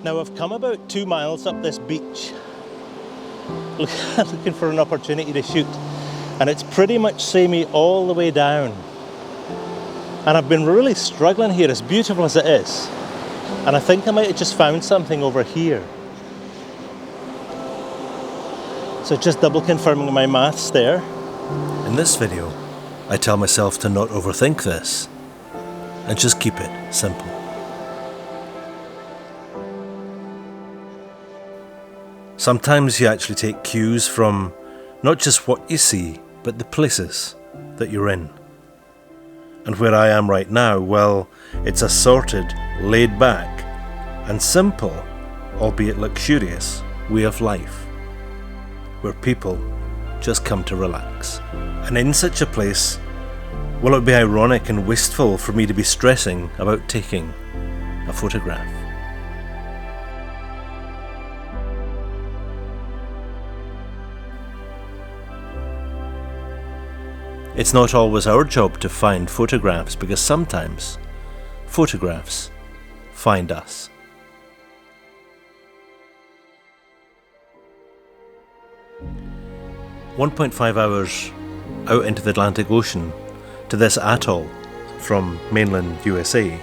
Now I've come about 2 miles up this beach looking for an opportunity to shoot, and it's pretty much samey all the way down. And I've been really struggling here, as beautiful as it is. And I think I might have just found something over here. So just double confirming my maths there. In this video, I tell myself to not overthink this and just keep it simple. Sometimes you actually take cues from not just what you see, but the places that you're in. And where I am right now, well, it's a sorted, laid back, and simple, albeit luxurious, way of life, where people just come to relax. And in such a place, will it be ironic and wasteful for me to be stressing about taking a photograph? It's not always our job to find photographs, because sometimes photographs find us. "1.5 hours out into the Atlantic Ocean to this atoll from mainland USA.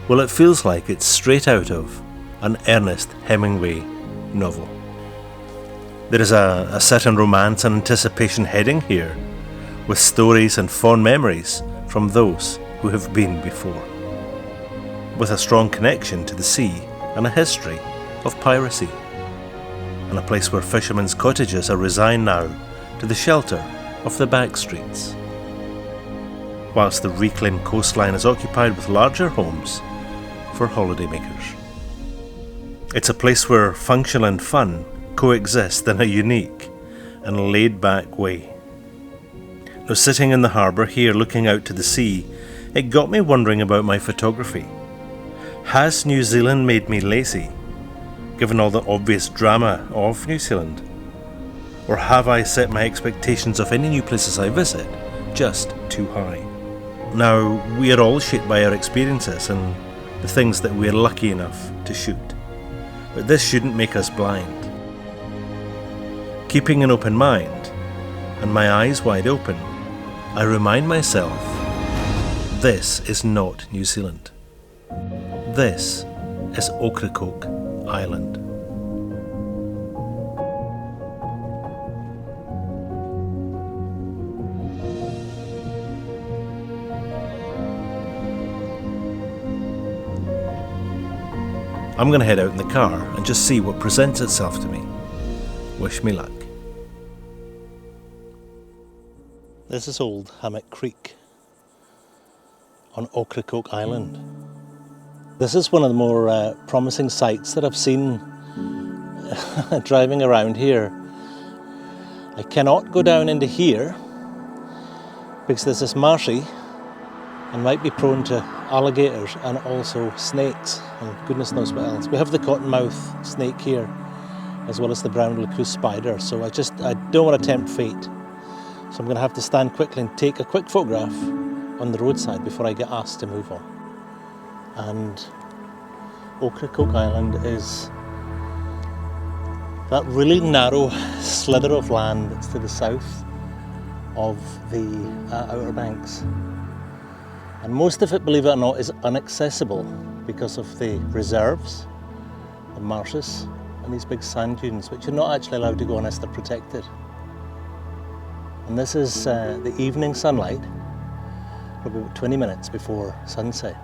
Well, it feels like it's straight out of an Ernest Hemingway novel. There is a certain romance and anticipation heading here, with stories and fond memories from those who have been before, with a strong connection to the sea and a history of piracy, and a place where fishermen's cottages are resigned now to the shelter of the back streets, whilst the reclaimed coastline is occupied with larger homes for holidaymakers. It's a place where function and fun coexist in a unique and laid-back way. Now, sitting in the harbour here looking out to the sea, it got me wondering about my photography. Has New Zealand made me lazy, given all the obvious drama of New Zealand? Or have I set my expectations of any new places I visit just too high? Now, we are all shaped by our experiences and the things that we are lucky enough to shoot, but this shouldn't make us blind. Keeping an open mind and my eyes wide open, I remind myself, this is not New Zealand. This is Ocracoke Island. I'm going to head out in the car and just see what presents itself to me. Wish me luck. This is Old Hammock Creek on Ocracoke Island. This is one of the more promising sights that I've seen driving around here. I cannot go down into here because this is marshy and might be prone to alligators and also snakes and goodness knows what else. We have the cottonmouth snake here as well as the brown lacus spider, so I don't want to tempt fate. So I'm going to have to stand quickly and take a quick photograph on the roadside before I get asked to move on. And Ocracoke Island is that really narrow slither of land that's to the south of the Outer Banks. And most of it, believe it or not, is inaccessible because of the reserves, the marshes, and these big sand dunes, which you're not actually allowed to go unless they're protected. And this is the evening sunlight, probably about 20 minutes before sunset.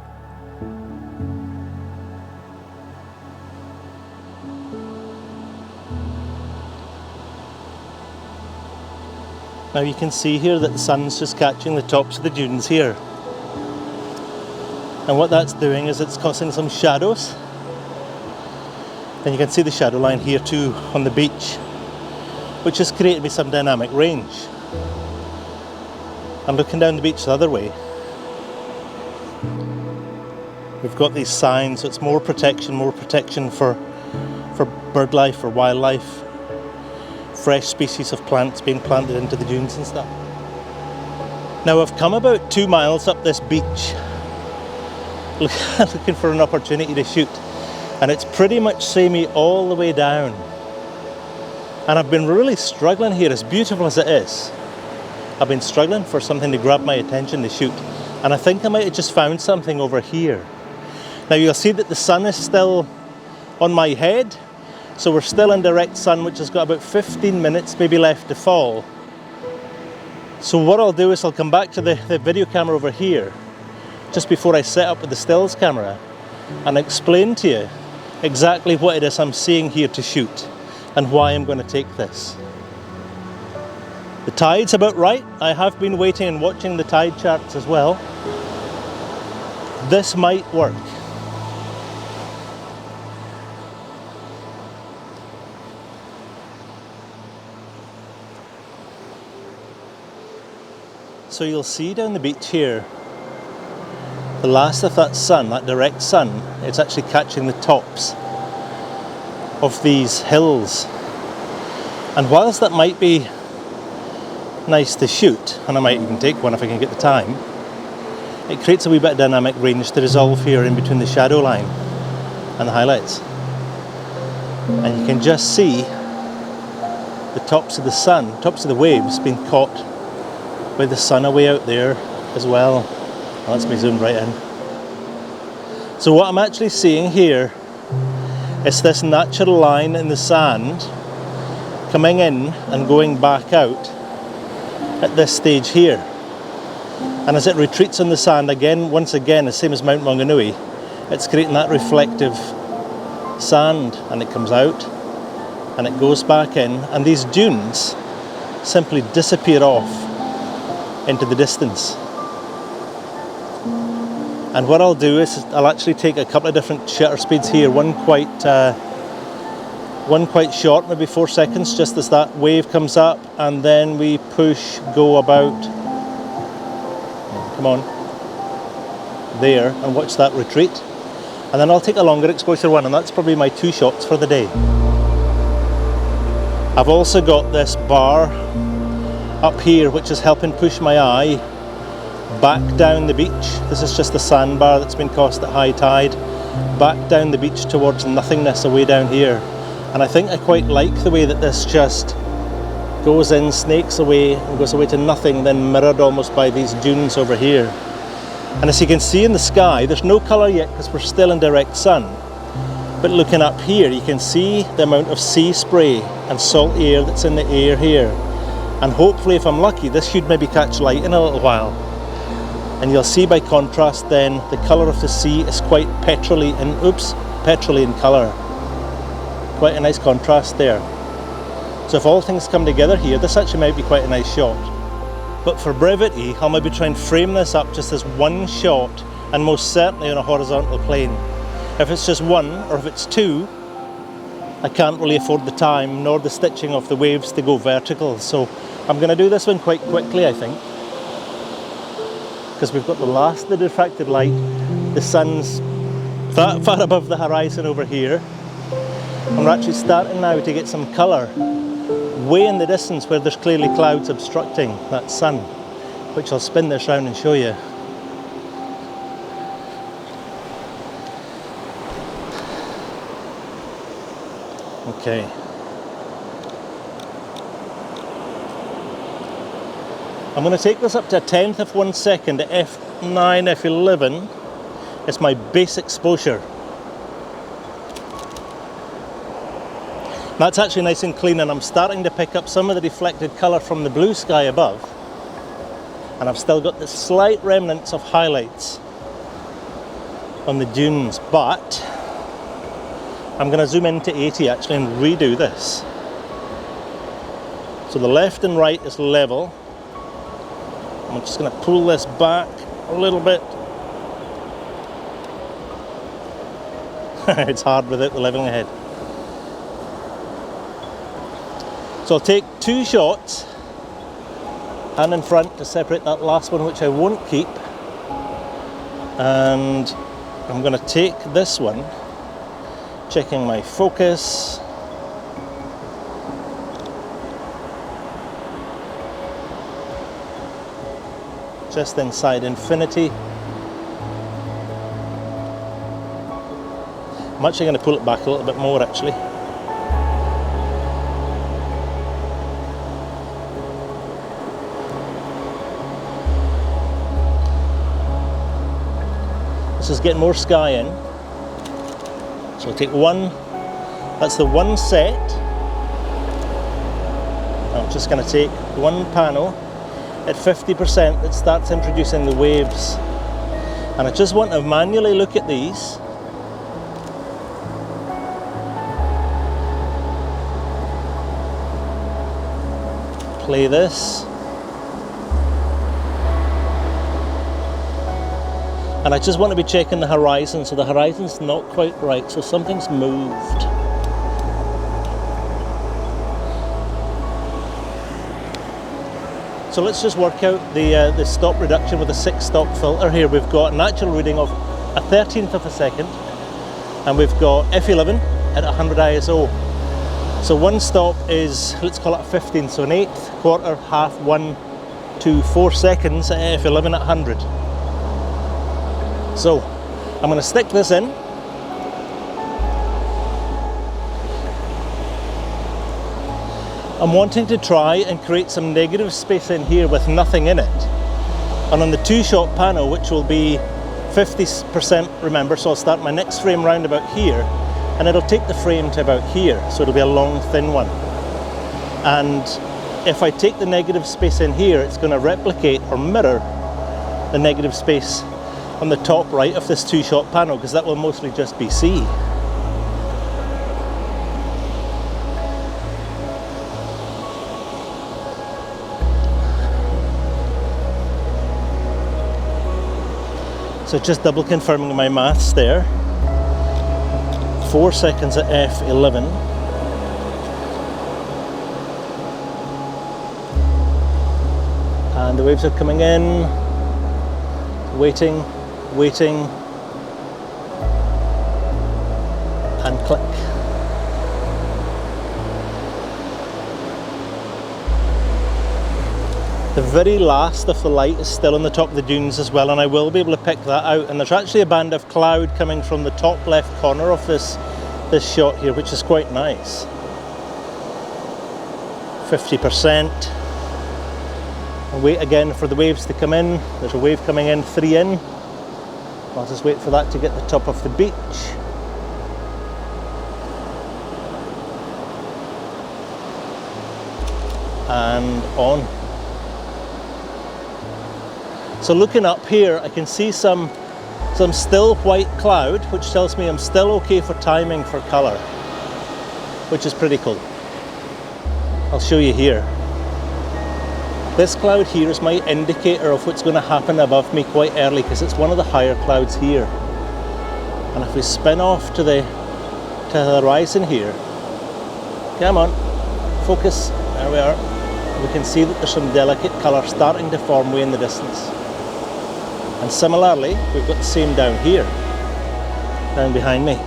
Now you can see here that the sun's just catching the tops of the dunes here. And what that's doing is it's causing some shadows. And you can see the shadow line here too on the beach, which has created me some dynamic range. And looking down the beach the other way, we've got these signs, so it's more protection for bird life, for wildlife, fresh species of plants being planted into the dunes and stuff. Now I've come about 2 miles up this beach looking for an opportunity to shoot, and it's pretty much samey all the way down. And I've been really struggling here, as beautiful as it is. I've been struggling for something to grab my attention to shoot, and I think I might have just found something over here. Now you'll see that the sun is still on my head, so we're still in direct sun, which has got about 15 minutes maybe left to fall. So what I'll do is I'll come back to the video camera over here just before I set up with the stills camera and explain to you exactly what it is I'm seeing here to shoot and why I'm going to take this. The tide's about right. I have been waiting and watching the tide charts as well. This might work. So you'll see down the beach here, the last of that sun, that direct sun, it's actually catching the tops of these hills. And whilst that might be nice to shoot, and I might even take one if I can get the time, it creates a wee bit of dynamic range to resolve here in between the shadow line and the highlights. And you can just see the tops of the sun, tops of the waves being caught with the sun away out there as well. Well, that's me zoomed right in. So what I'm actually seeing here is this natural line in the sand coming in and going back out at this stage here. And as it retreats on the sand again, once again, the same as Mount Maunganui, it's creating that reflective sand, and it comes out and it goes back in, and these dunes simply disappear off into the distance. And what I'll do is I'll actually take a couple of different shutter speeds here, one quite short, maybe 4 seconds, just as that wave comes up, and then we push go about, come on, there, and watch that retreat. And then I'll take a longer exposure one, and that's probably my 2 shots for the day. I've also got this bar up here which is helping push my eye back down the beach. This is just the sandbar that's been cast at high tide, back down the beach towards nothingness away down here. And I think I quite like the way that this just goes in, snakes away and goes away to nothing, then mirrored almost by these dunes over here. And as you can see in the sky, there's no colour yet because we're still in direct sun, but looking up here you can see the amount of sea spray and salt air that's in the air here. And hopefully, if I'm lucky, this should maybe catch light in a little while. And you'll see by contrast then, the colour of the sea is quite petrol-y in colour. Quite a nice contrast there. So if all things come together here, this actually might be quite a nice shot. But for brevity, I'll maybe try and frame this up just as one shot, and most certainly on a horizontal plane. If it's just one, or if it's two, I can't really afford the time nor the stitching of the waves to go vertical. So I'm going to do this one quite quickly, I think, because we've got the last of the diffracted light. The sun's far above the horizon over here, and we're actually starting now to get some colour way in the distance where there's clearly clouds obstructing that sun, which I'll spin this round and show you. Okay. I'm going to take this up to a 1/10 of 1 second, f9, f11. It's my base exposure. That's actually nice and clean, and I'm starting to pick up some of the reflected colour from the blue sky above. And I've still got the slight remnants of highlights on the dunes, but I'm going to zoom into 80 actually and redo this. So the left and right is level. I'm just going to pull this back a little bit. It's hard without the leveling ahead. So I'll take 2 shots, hand in front to separate that last one, which I won't keep. And I'm going to take this one, checking my focus. Just inside infinity. I'm actually going to pull it back a little bit more actually. This is getting more sky in. So I'll take one, that's the one set. I'm just going to take one panel at 50% that starts introducing the waves. And I just want to manually look at these. Play this. And I just want to be checking the horizon, so the horizon's not quite right, so something's moved. So let's just work out the stop reduction with a 6-stop filter here. We've got an actual reading of a 13th of a second, and we've got F11 at 100 ISO. So one stop is, let's call it a 15, so an eighth, quarter, half, 1 to 4 seconds at F11 at 100. So I'm going to stick this in. I'm wanting to try and create some negative space in here with nothing in it. And on the 2-shot panel, which will be 50%, remember, so I'll start my next frame round about here, and it'll take the frame to about here, so it'll be a long, thin one. And if I take the negative space in here, it's going to replicate or mirror the negative space on the top right of this 2-shot panel, because that will mostly just be sea. So just double confirming my maths there. 4 seconds at F11. And the waves are coming in. Waiting, waiting, and click. The very last of the light is still on the top of the dunes as well, and I will be able to pick that out. And there's actually a band of cloud coming from the top left corner of this shot here, which is quite nice. 50%. I'll wait again for the waves to come in. There's a wave coming in, 3 in. I'll just wait for that to get the top of the beach. And on. So looking up here, I can see some still white cloud, which tells me I'm still okay for timing for colour, which is pretty cool. I'll show you here. This cloud here is my indicator of what's going to happen above me quite early, because it's one of the higher clouds here. And if we spin off to the horizon here, come on, focus, there we are. We can see that there's some delicate colour starting to form way in the distance. And similarly, we've got the same down here, down behind me.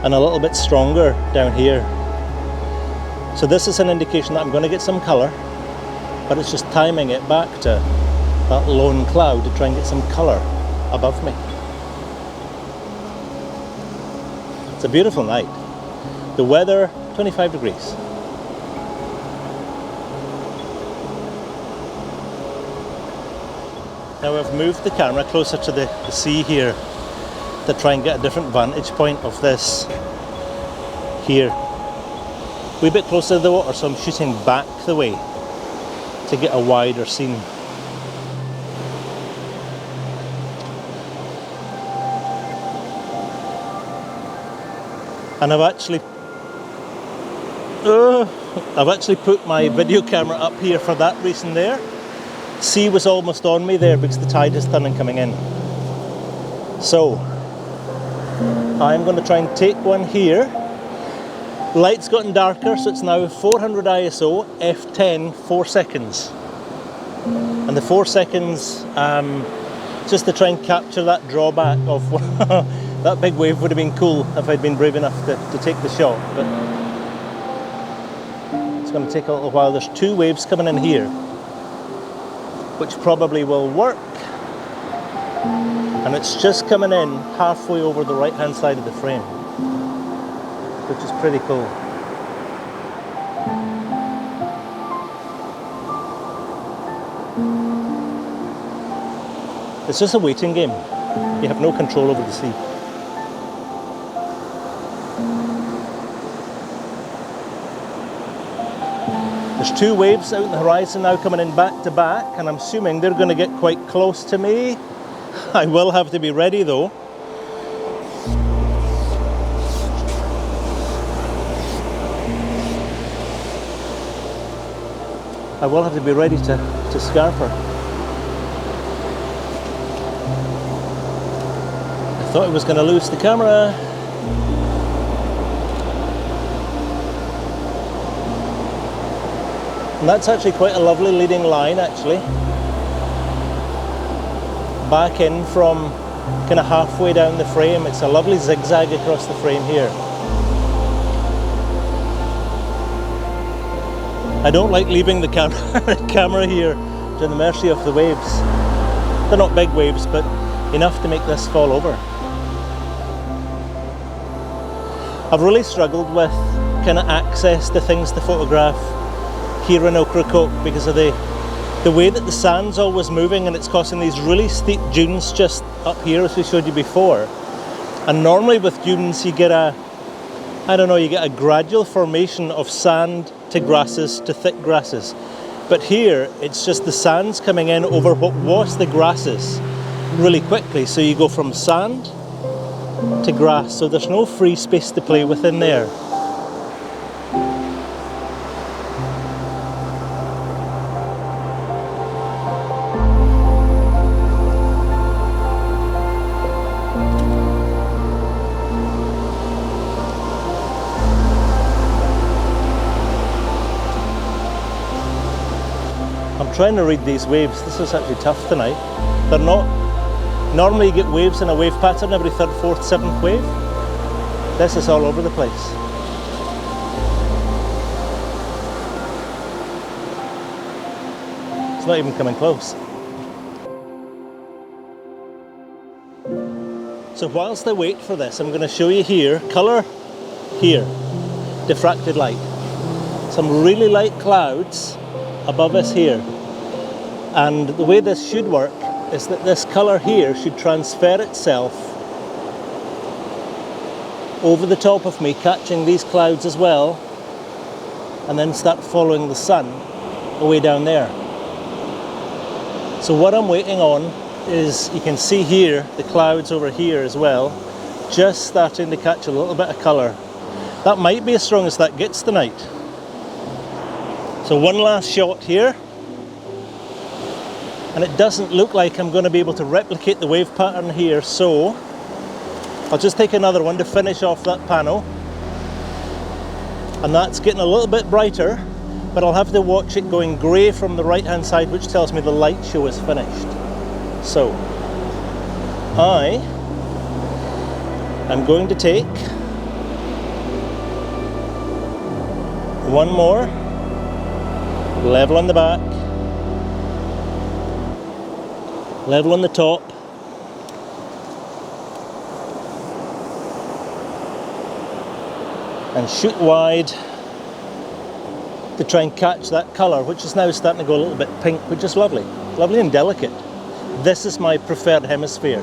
And a little bit stronger down here. So this is an indication that I'm going to get some colour, but it's just timing it back to that lone cloud to try and get some colour above me. It's a beautiful night. The weather, 25 degrees. Now I've moved the camera closer to the sea here to try and get a different vantage point of this here. A wee bit closer to the water, so I'm shooting back the way to get a wider scene. And I've actually put my video camera up here for that reason there. Sea was almost on me there because the tide is turning coming in. So I'm going to try and take one here. Light's gotten darker, so it's now 400 ISO, F10, 4 seconds. And the 4 seconds, just to try and capture that drawback of that big wave would have been cool if I'd been brave enough to take the shot. But it's going to take a little while. There's 2 waves coming in here, which probably will work. And it's just coming in halfway over the right hand side of the frame, which is pretty cool. It's just a waiting game. You have no control over the sea. There's two waves out in the horizon now coming in back to back, and I'm assuming they're going to get quite close to me. I will have to be ready though. I will have to be ready to scarp her. I thought I was going to lose the camera. And that's actually quite a lovely leading line actually. Back in from kind of halfway down the frame. It's a lovely zigzag across the frame here. I don't like leaving the camera here to the mercy of the waves. They're not big waves, but enough to make this fall over. I've really struggled with kind of access to things to photograph here in Ocracoke because of the way that the sand's always moving, and it's causing these really steep dunes just up here as we showed you before. And normally with dunes you get you get a gradual formation of sand to grasses to thick grasses. But here it's just the sand's coming in over what was the grasses really quickly. So you go from sand to grass, so there's no free space to play with in there. I'm trying to read these waves. This is actually tough tonight. They're not... Normally you get waves in a wave pattern every 3rd, 4th, 7th wave. This is all over the place. It's not even coming close. So whilst I wait for this, I'm going to show you here, colour here, diffracted light. Some really light clouds above us here. And the way this should work is that this colour here should transfer itself over the top of me, catching these clouds as well, and then start following the sun away down there. So what I'm waiting on is, you can see here, the clouds over here as well, just starting to catch a little bit of colour. That might be as strong as that gets tonight. So one last shot here. And it doesn't look like I'm going to be able to replicate the wave pattern here, so I'll just take another one to finish off that panel. And that's getting a little bit brighter, but I'll have to watch it going grey from the right hand side, which tells me the light show is finished. So I am going to take one more, level on the back, level on the top, and shoot wide to try and catch that colour, which is now starting to go a little bit pink, which is lovely, lovely and delicate. This is my preferred hemisphere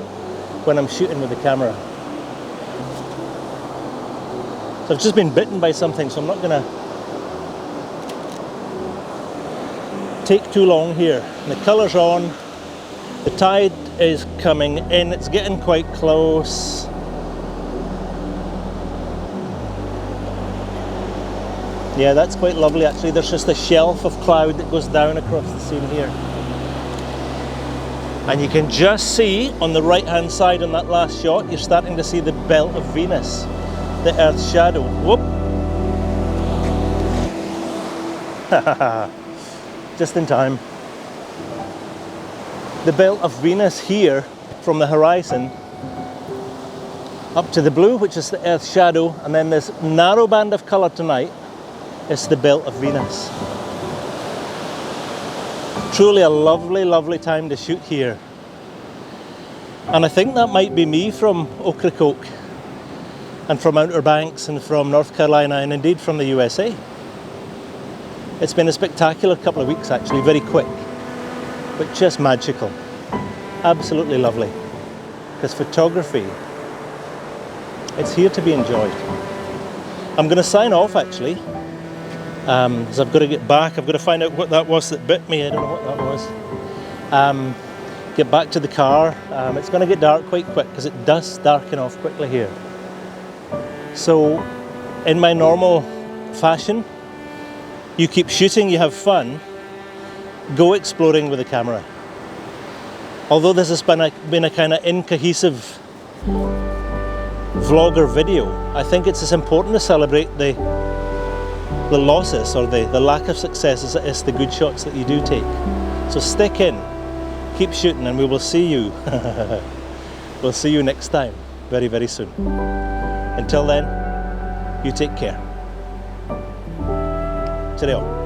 when I'm shooting with the camera. So I've just been bitten by something, so I'm not going to take too long here. And the colour's on. The tide is coming in, it's getting quite close. Yeah, that's quite lovely actually. There's just a shelf of cloud that goes down across the scene here. And you can just see on the right hand side on that last shot, you're starting to see the belt of Venus, the Earth's shadow. Whoop! Just in time. The belt of Venus here from the horizon up to the blue, which is the Earth's shadow, and then this narrow band of colour tonight is the belt of Venus. Truly a lovely, lovely time to shoot here. And I think that might be me from Ocracoke and from Outer Banks and from North Carolina and indeed from the USA. It's been a spectacular couple of weeks actually, very quick, but just magical. Absolutely lovely. Because photography, it's here to be enjoyed. I'm going to sign off actually, because I've got to get back. I've got to find out what that was that bit me. I don't know what that was. Get back to the car. It's going to get dark quite quick because it does darken off quickly here. So, in my normal fashion, you keep shooting, you have fun, go exploring with the camera. Although this has been a kind of incohesive vlog or video, I think it's as important to celebrate the losses or the lack of success as it is the good shots that you do take. So stick in, keep shooting, and we will see you. We'll see you next time, very, very soon. Until then, you take care. Cheerio.